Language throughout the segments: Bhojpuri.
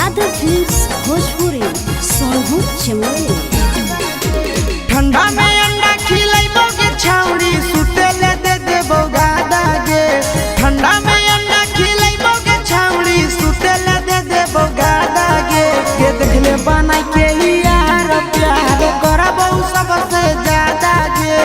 यादव फिल्म्स भोजपुरी सोनू चमोली। ठंडा में अंडा खिलाइबो के छाउरी सुतेले दे देबो गादा गे। ठंडा में अंडा खिलाइबो के छाउरी सुतेले दे देबो गादा गे। के देखले बनाई के यार प्यार करबो सबसे ज्यादा गे।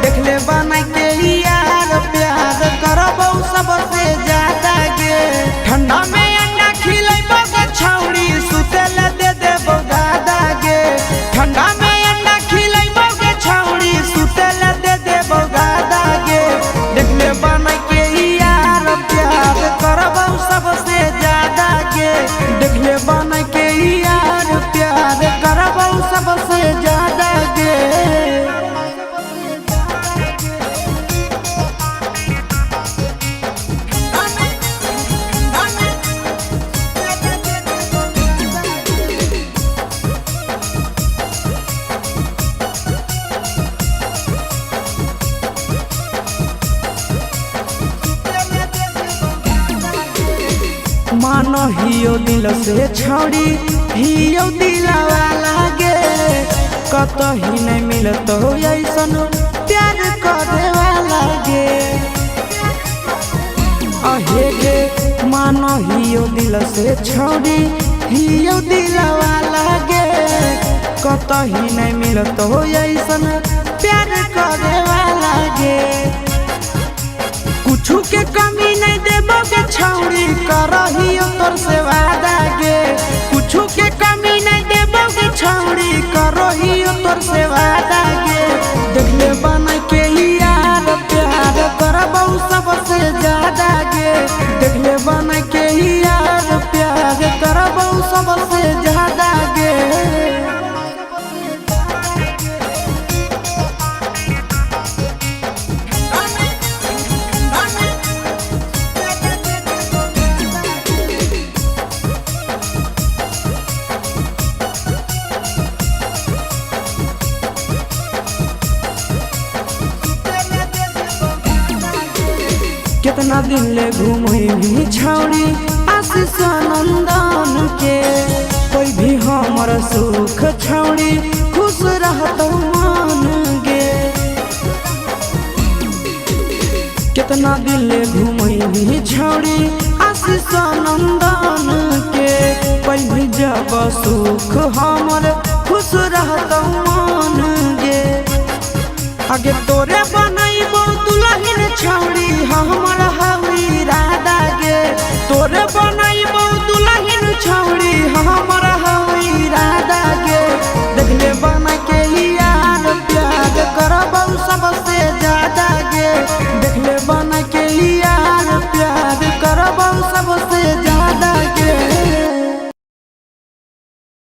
देखले बनाई के यार प्यार करबो सबसे ज्यादा गे। ठंडा में अंडा खिलाइबो के छाउरी सुतेले दे देबो गादा गे। ठंडा में सबसे ज्यादा के देखले बन के यार प्यार करबो सबसे ज्यादा के। मानो हियो दिल से छौड़ी हियो दिलवा लागे। कतही नहीं मिलतो ऐसन प्यार करे वाला गे। अहे गे मानो हियो दिल से छौड़ी हियो दिलवा लागे। कतही नहीं मिलतो ऐसन प्यार करे वाला गे। कुछ के कमी नहीं देबो के छौड़ी करहियो तोर से वादा गे। कुछ के कमी नहीं देबो के छौड़ी करहियो तोर से वादा गे। देखले बन के यार प्यार करबो सबसे ज्यादा गे। देखले बन के यार प्यार करबो सबसे ज्यादा गे। कितना दिन ले घूमी छौड़ी आशीष नंदन के। कोई भी हमर सुख छौड़ी खुश रहतो मन गे। कितना दिन ले घूमी छौड़ी आशीष नंदन के। कोई भी जब सुख हमर खुश रहतो मन गे। आगे तोरे बनाइबो दुल्हन छौड़ी हमर हवी राधा गे। तोरे बनाइबो दुल्हन छौड़ी